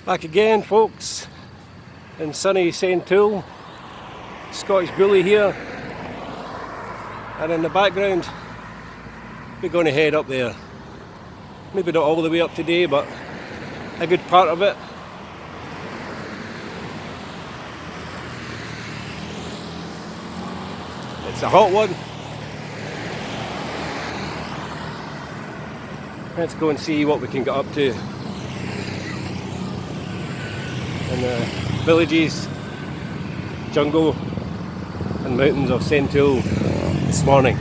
Back again, folks, in sunny St Tool, Scottish Bully here, and in the background we're going to head up there. Maybe not all the way up today, but a good part of it. It's a hot one. Let's go and see what we can get up to in the villages, jungle and mountains of St Tool this morning.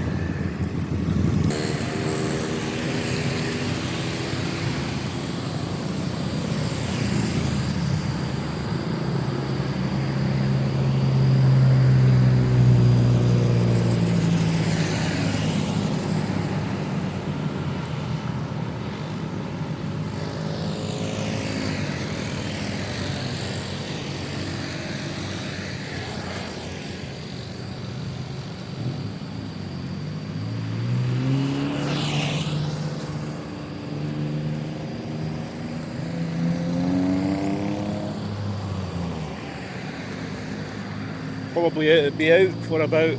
Probably be out for about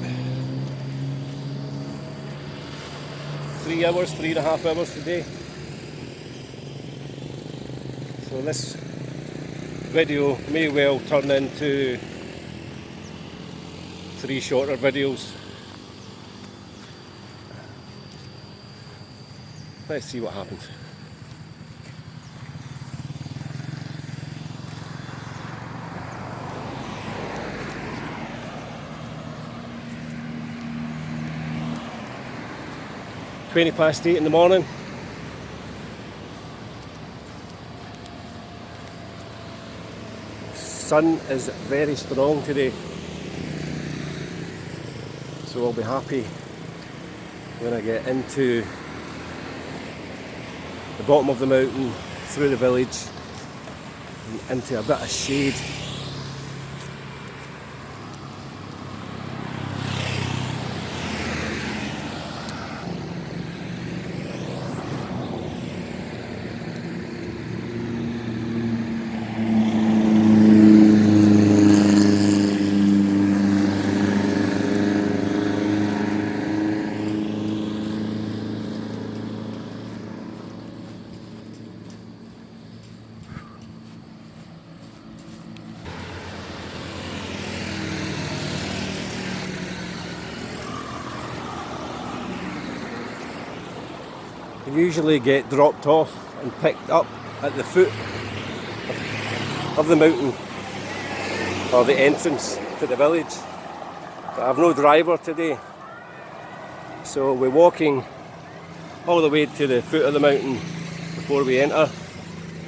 3 hours, 3.5 hours today. So this video may well turn into 3 shorter videos. Let's see what happens. (8:20 in the morning). Sun is very strong today, so I'll be happy when I get into the bottom of the mountain, through the village and into a bit of shade. You usually get dropped off and picked up at the foot of the mountain, or the entrance to the village, but I have no driver today, so we're walking all the way to the foot of the mountain before we enter,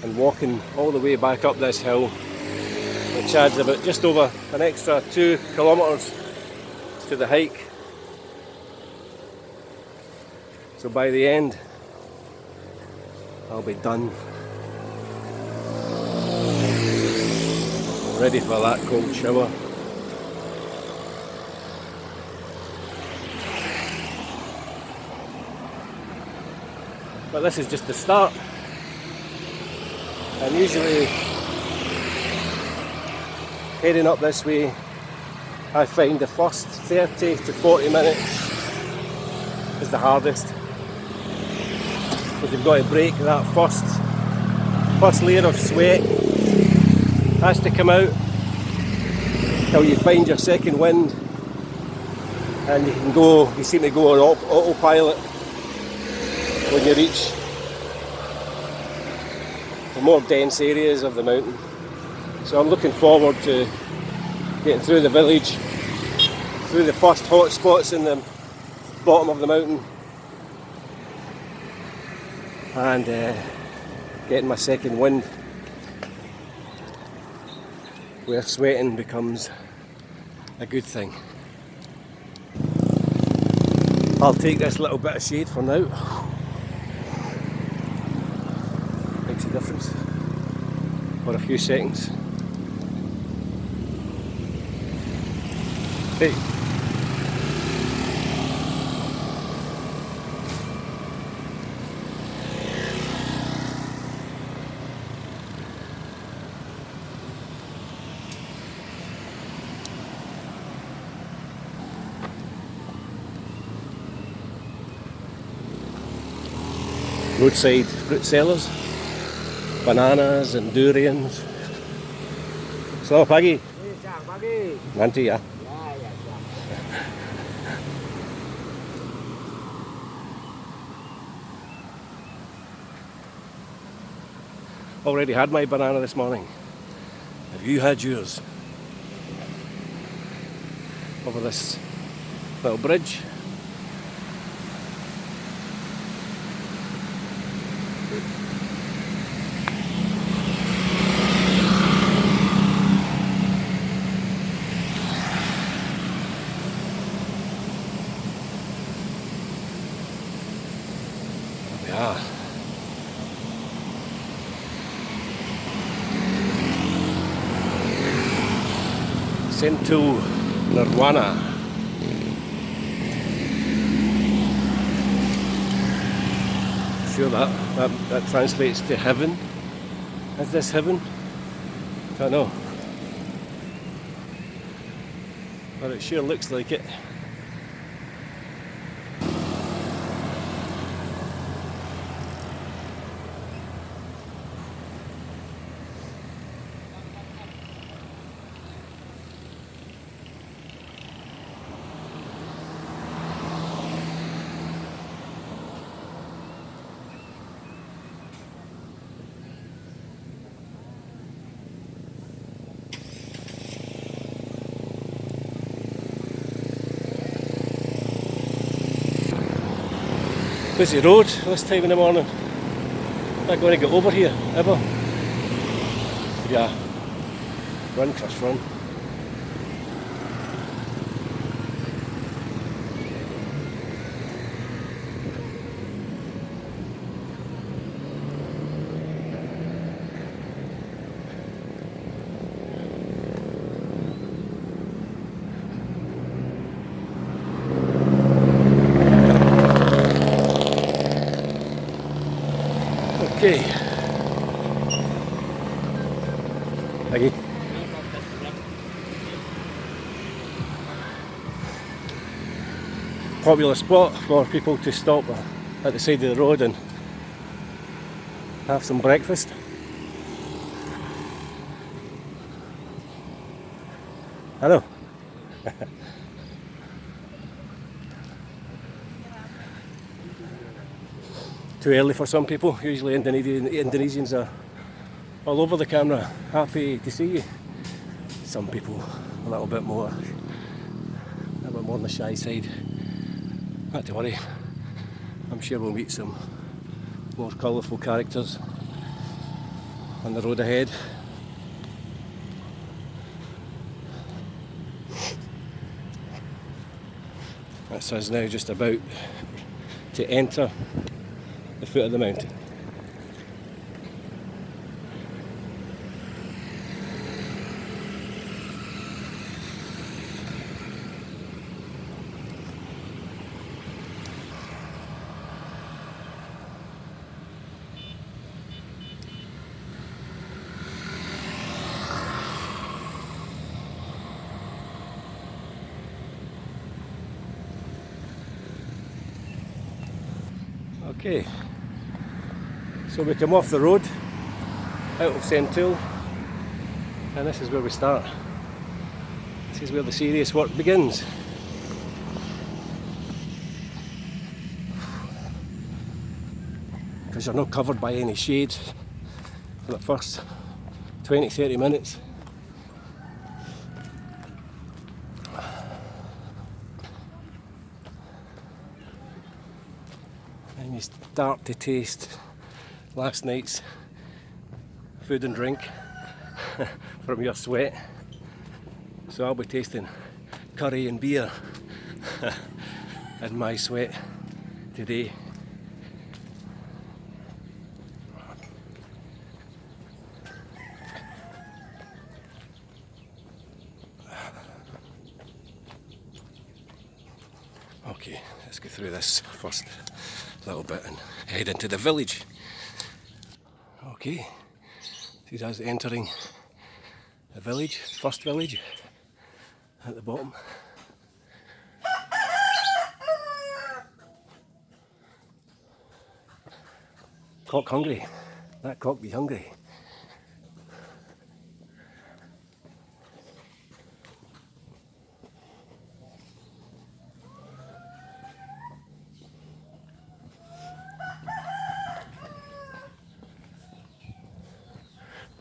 and walking all the way back up this hill, which adds about just over an extra 2 kilometres to the hike. So by the end I'll be done, ready for that cold shower. But this is just the start, and usually heading up this way I find the first 30 to 40 minutes is the hardest, because you've got to break that first layer of sweat. Has to come out till you find your second wind, and you seem to go on autopilot when you reach the more dense areas of the mountain. So I'm looking forward to getting through the village, through the first hot spots in the bottom of the mountain, and getting my second wind, where sweating becomes a good thing. I'll take this little bit of shade for now. Makes a difference for a few seconds. Hey. roadside fruit sellers, bananas and durians. Selamat pagi. Selamat pagi. Nanti ya. Ya, ya, siap. Already had my banana this morning. Have you had yours? Over this little bridge. There we are. Sentul Nirwana. Sure that translates to heaven. Is this heaven? Don't know. But it sure looks like it. Busy road this time in the morning. Not going to get over here ever. Yeah. Run, Chris, run. Okay. Lagi. Popular spot for people to stop at the side of the road and have some breakfast. Hello. Too early for some people. Usually Indonesians are all over the camera, happy to see you. Some people a little bit more on the shy side. Not to worry, I'm sure we'll meet some more colourful characters on the road ahead. That's us now just about to enter the foot of the mountain. Okay, so we come off the road out of Sentul and this is where we start. This is where the serious work begins. Because you're not covered by any shade for the first 20-30 minutes. And you start to taste last night's food and drink from your sweat. So I'll be tasting curry and beer and my sweat today. Okay, let's go through this first little bit and head into the village. Okay, see us entering the village, first village at the bottom. Cock hungry. That cock be hungry.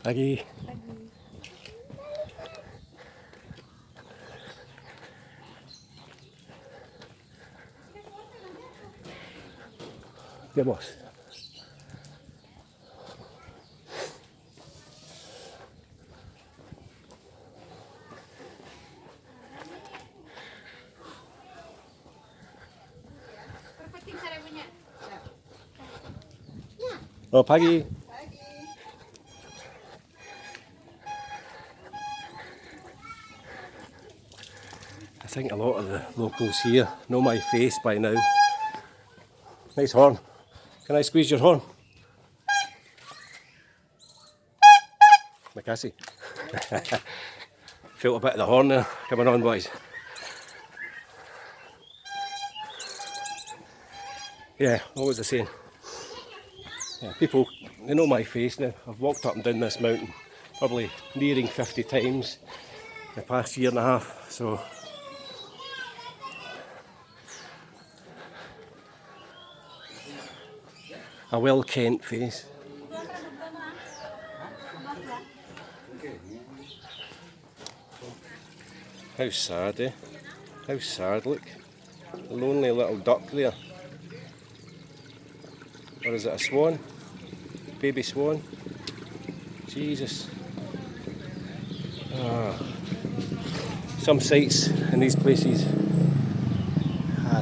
Pagi. Ya bos. Oh, pagi. I think a lot of the locals here know my face by now. Nice horn. Can I squeeze your horn? Macassie. Felt a bit of the horn there. Coming on, boys. Yeah, what was I saying? Yeah, people, they know my face now. I've walked up and down this mountain probably nearing 50 times in the past year and a half, so a well-kent face. How sad, eh? How sad, look. A lonely little duck there. Or is it a swan? Baby swan? Jesus. Some sights in these places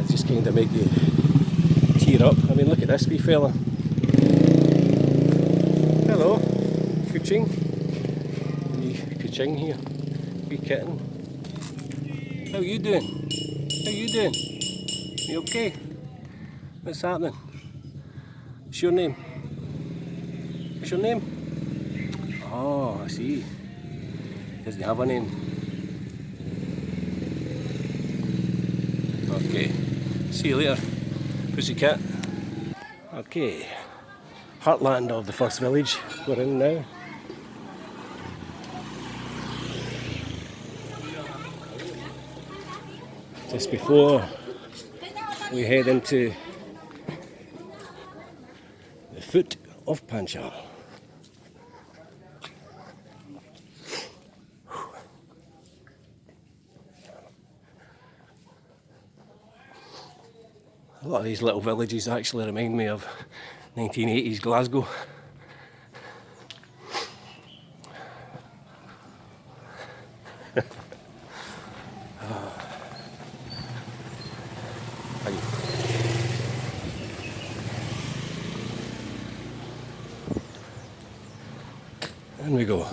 just kind of make you tear up. I mean, look at this wee fella. Hello, Kuching. Wee Kuching here. Wee kitten. How you doing? How you doing? You okay? What's happening? What's your name? What's your name? Oh, I see. Doesn't have a name. Okay. See you later, pussycat. Okay. Heartland of the first village we're in now. Just before we head into the foot of Pancar. A lot of these little villages actually remind me of 1980s Glasgow. In we go.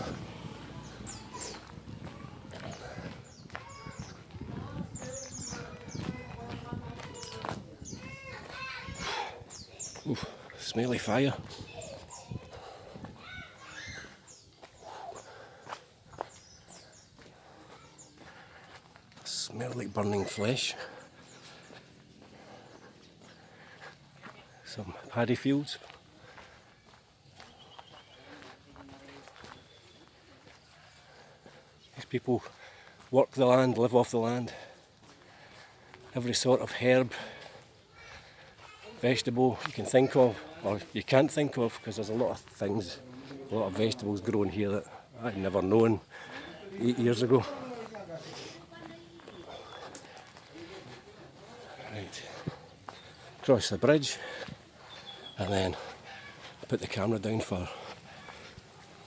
Oof, smelly fire. Smell like burning flesh. Some paddy fields. These people work the land, live off the land. Every sort of herb, vegetable you can think of, or you can't think of, because there's a lot of things, a lot of vegetables growing here that I'd never known 8 years ago. Right, cross the bridge, and then put the camera down for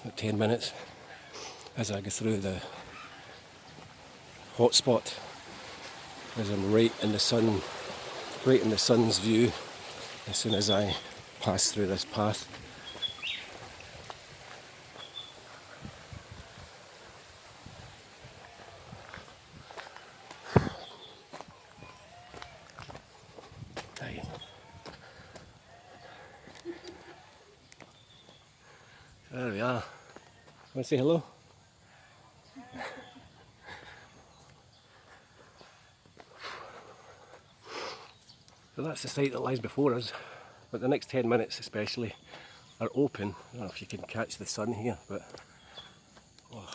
about 10 minutes as I go through the hot spot, as I'm right in the sun, right in the sun's view as soon as I pass through this path. Aye. There we are. Want to say hello? So that's the site that lies before us, but the next 10 minutes especially are open. I don't know if you can catch the sun here, but oh,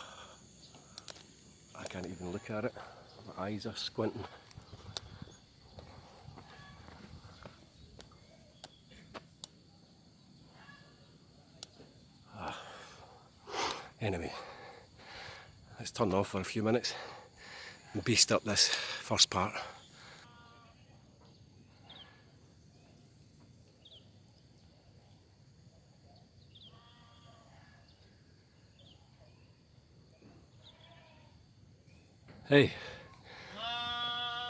I can't even look at it. My eyes are squinting. Anyway, let's turn off for a few minutes and beast up this first part. Hey,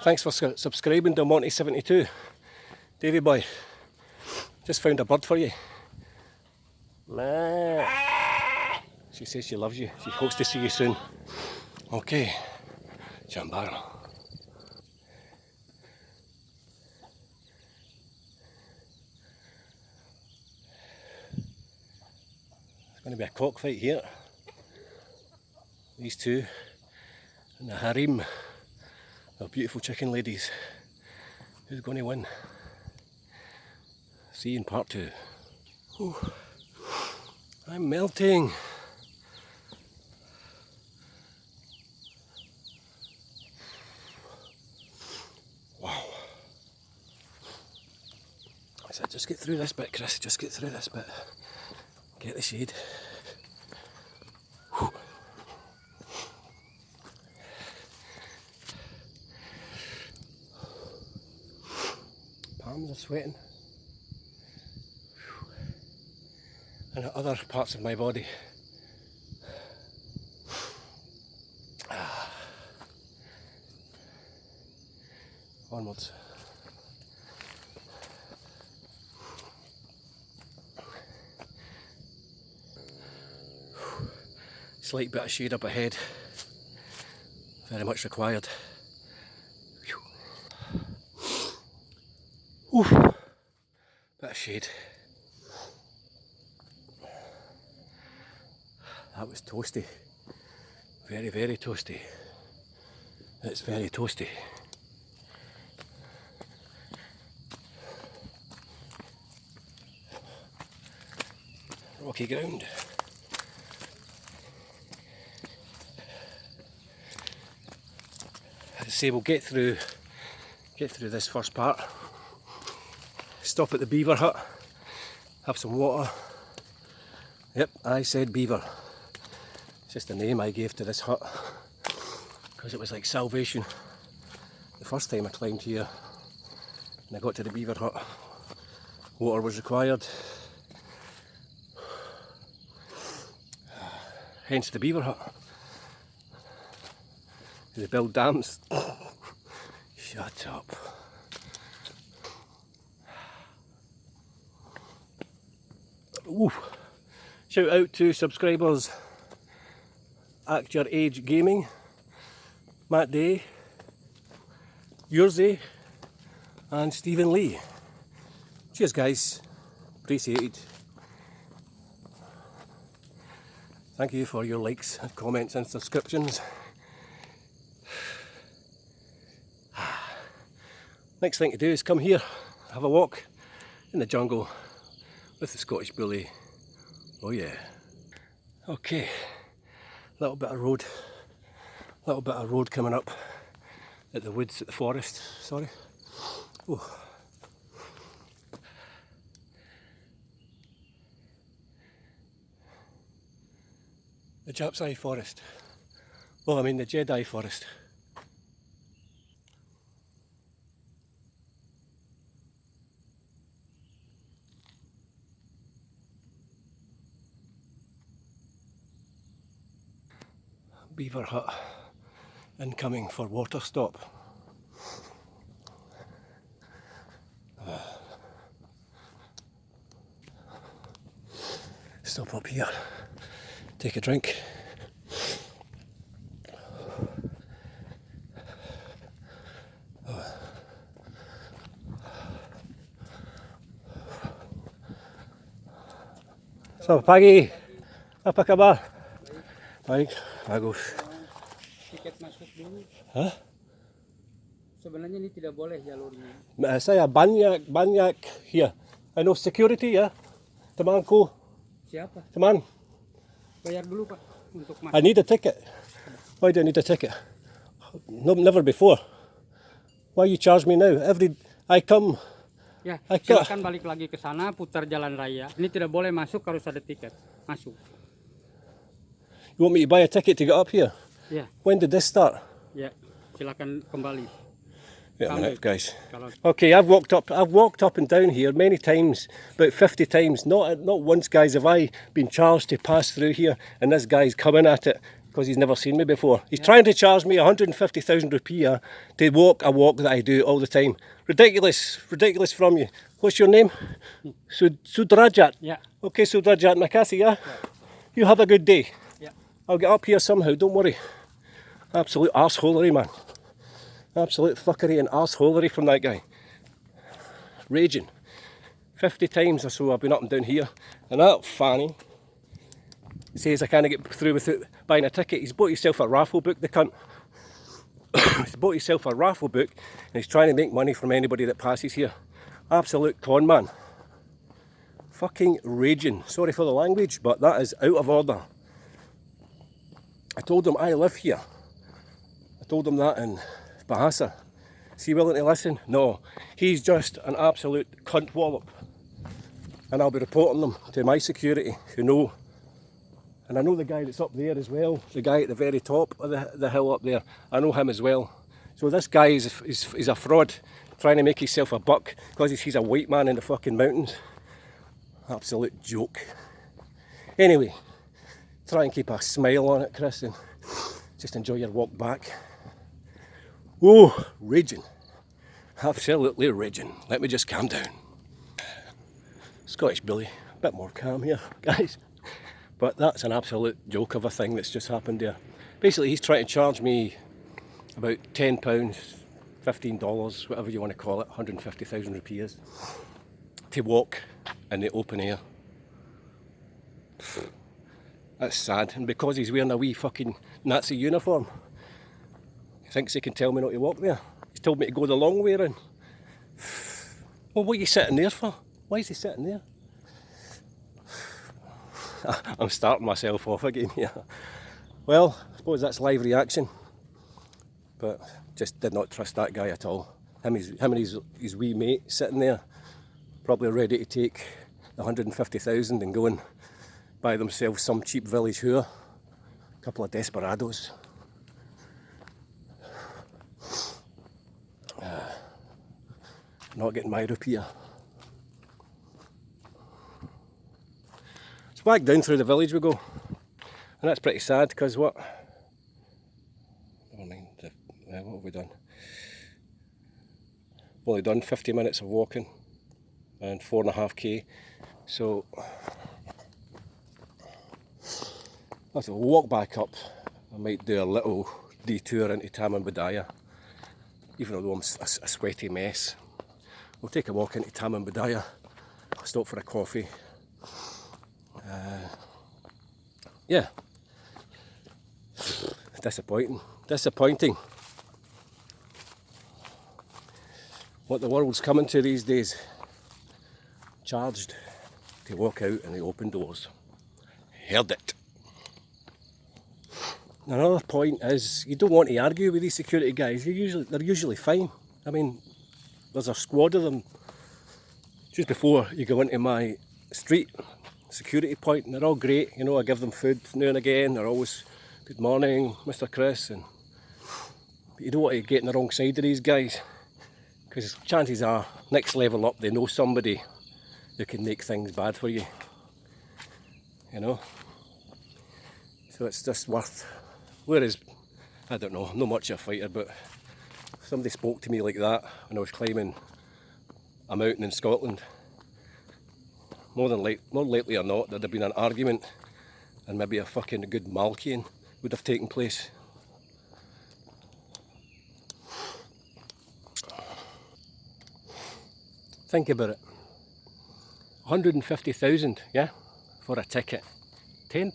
thanks for subscribing to Monty72. Davy boy, just found a bird for you. She says she loves you. She hopes to see you soon. Okay, CHAMBARA. It's going to be a cockfight here. These two and the harem of beautiful chicken ladies. Who's going to win? See you in part 2. Ooh, I'm melting. Wow. I said, just get through this bit, Chris. Just get through this bit. Get the shade. Whew. Palms are sweating. Whew. And other parts of my body. Onwards. Slight bit of shade up ahead. Very much required. Oof. Bit of shade. That was toasty. Very, very toasty. It's very toasty. Rocky ground. As I say, we'll get through this first part. Stop at the beaver hut, have some water. Yep, I said beaver. It's just the name I gave to this hut because it was like salvation. The first time I climbed here and I got to the beaver hut, water was required. Hence the beaver hut. They build dams. Shut up. Ooh. Shout out to subscribers Act Your Age Gaming, Matt Day, Yurzy, and Stephen Lee. Cheers guys, appreciated. Thank you for your likes and comments and subscriptions. Next thing to do is come here, have a walk in the jungle with the Scottish bully. Oh yeah. Okay, little bit of road coming up at the woods, at the forest, sorry. Ooh. The Japsai forest. Oh, I mean the Jedi forest. Beaver hut incoming for water stop. Stop up here, take a drink. So pagi, apa kabar? Baik, bagus. Tiket masuk dulu. Hah? Sebenarnya ini tidak boleh jalurnya. Saya banyak here. I know security ya, temanku siapa? Come on. Bayar dulu Pak untuk I need a ticket. Why do I need a ticket? No, never before. Why you charge me now? I come. Ya, I silakan balik lagi ke sana, putar jalan raya. Ini tidak boleh masuk harus ada tiket. Masuk. You want me to buy a ticket to get up here? Ya, When did this start? ya. Silakan kembali. Wait a minute, guys. Kalau Okay, I've walked up and down here many times, about 50 times. Not once, guys, have I been charged to pass through here, and this guy's coming at it because he's never seen me before. He's trying to charge me 150,000 rupiah to walk a walk that I do all the time. Ridiculous from you. What's your name? Sudrajat. ya, Okay, Sudrajat Makasi, yeah? You have a good day. ya. I'll get up here somehow, don't worry. Absolute arseholery, man. Absolute fuckery and arseholery from that guy. Raging. 50 times or so I've been up and down here, and that fanny says I can't get through without buying a ticket. He's bought himself a raffle book, the cunt. He's bought himself a raffle book, and he's trying to make money from anybody that passes here. Absolute con man. Fucking raging. Sorry for the language, but that is out of order. I told him I live here. I told him that in Bahasa. Is he willing to listen? No. He's just an absolute cunt wallop. And I'll be reporting them to my security who know. And I know the guy that's up there as well, the guy at the very top of the hill up there. I know him as well. So this guy is a fraud, trying to make himself a buck because he's a white man in the fucking mountains. Absolute joke. Anyway, try and keep a smile on it, Chris, and just enjoy your walk back. Whoa, raging. Absolutely raging. Let me just calm down. Scottish Billy, a bit more calm here, guys. But that's an absolute joke of a thing that's just happened there. Basically, he's trying to charge me about £10, $15, whatever you want to call it, 150,000 rupees, to walk in the open air. That's sad. And because he's wearing a wee fucking Nazi uniform, he thinks he can tell me not to walk there. He's told me to go the long way around. Well, what are you sitting there for? Why is he sitting there? I'm starting myself off again here. Well, I suppose that's live reaction. But just did not trust that guy at all. Him and his wee mate sitting there, probably ready to take the 150,000 and go and buy themselves some cheap village whore. A couple of desperados. Not getting my rupiah. So back down through the village we go. And that's pretty sad because what? Never mind, what have we done? We've only done 50 minutes of walking and 4.5k. So as we'll walk back up, I might do a little detour into CHAMBARA, even though I'm a sweaty mess. We'll take a walk into CHAMBARA, stop for a coffee. Yeah. Disappointing. What the world's coming to these days. Charged to walk out in the open doors. Heard it. Another point is you don't want to argue with these security guys. They're usually fine. I mean, there's a squad of them just before you go into my street security point, and they're all great. You know, I give them food now and again. They're always, good morning, Mr. Chris. But you don't want to get in the wrong side of these guys, because chances are, next level up, they know somebody who can make things bad for you. You know? So it's just worth. Whereas, I don't know, I'm not much of a fighter, but if somebody spoke to me like that when I was climbing a mountain in Scotland, more likely or not, there'd have been an argument and maybe a fucking good malkying would have taken place. Think about it. 150,000, yeah, for a ticket. £10.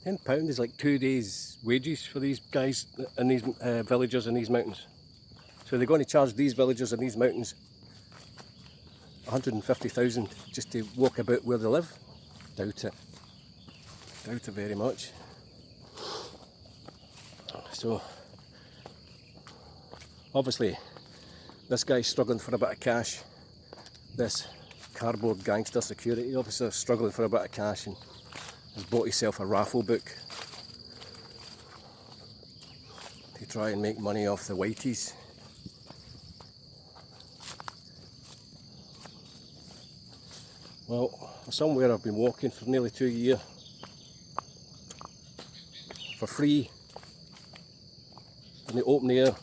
£10 is like 2 days' wages for these guys and these villagers in these mountains. So they're going to charge these villagers in these mountains 150,000 just to walk about where they live. Doubt it. Doubt it very much. So, obviously, this guy's struggling for a bit of cash. This cardboard gangster security officer is struggling for a bit of cash and has bought himself a raffle book to try and make money off the whiteys. Well, somewhere I've been walking for nearly 2 years for free in the open air.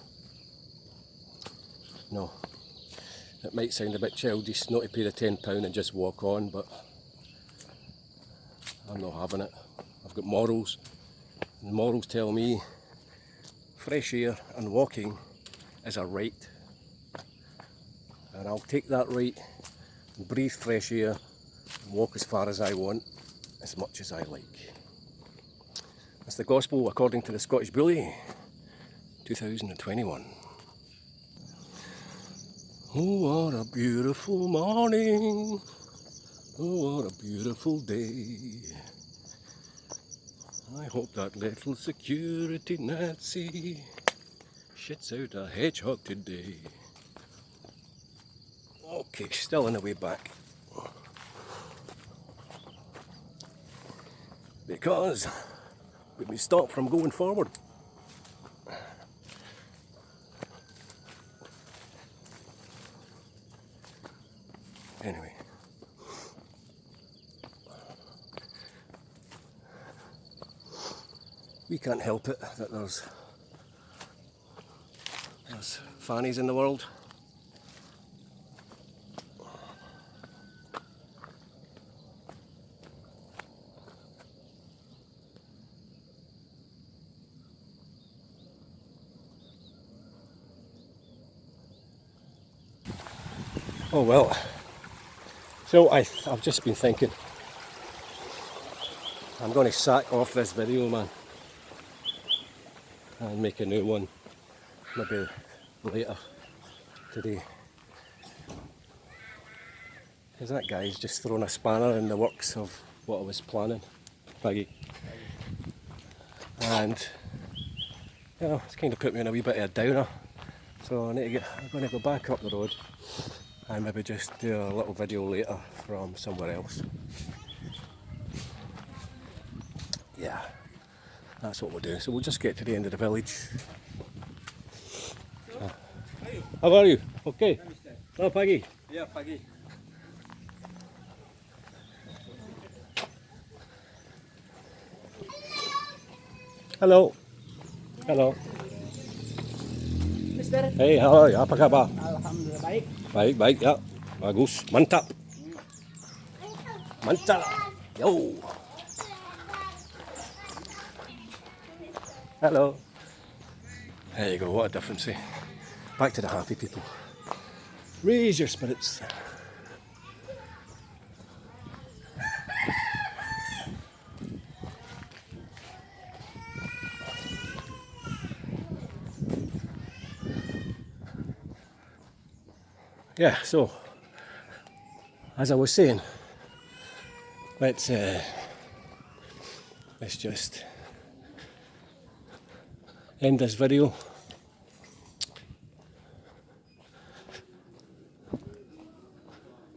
No, it might sound a bit childish not to pay the £10 and just walk on, but I'm not having it. I've got morals, and the morals tell me fresh air and walking is a right, and I'll take that right and breathe fresh air and walk as far as I want, as much as I like. That's the gospel according to the Scottish Bully, 2021. Oh, what a beautiful morning. Oh, what a beautiful day. I hope that little security Nazi shits out a hedgehog today. Okay, still on the way back. Because we've been stopped from going forward. Anyway. We can't help it that there's fannies in the world. Oh well. So I've just been thinking, I'm going to sack off this video, man, and make a new one, maybe later today. Because that guy's just thrown a spanner in the works of what I was planning, Peggy. And, you know, it's kind of put me in a wee bit of a downer. So I'm going to go back up the road and maybe just do a little video later from somewhere else. Yeah, that's what we'll do. So we'll just get to the end of the village. How are you? Okay. Hello, Peggy. Yeah, pagi. Hello. Hello. Mister. Hey, halo, apa kabar? Alhamdulillah baik. Baik, baik, ya. Bagus, mantap. Mantap. Yo. Hello. There you go, what a difference, eh? Back to the happy people. Raise your spirits. Yeah, so as I was saying, let's just end this video.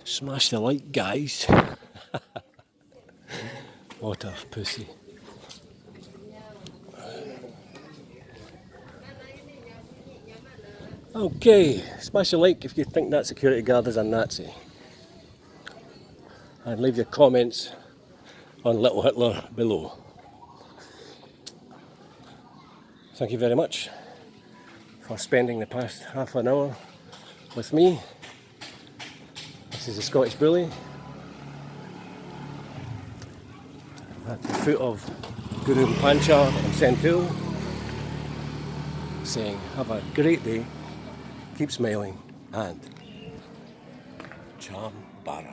Smash the like, guys. What a pussy. Okay, smash the like if you think that security guard is a Nazi. And leave your comments on Little Hitler below. Thank you very much for spending the past half an hour with me. This is the Scottish Bully at the foot of Guru Pancar and Sentul, saying have a great day, keep smiling, and CHAMBARA.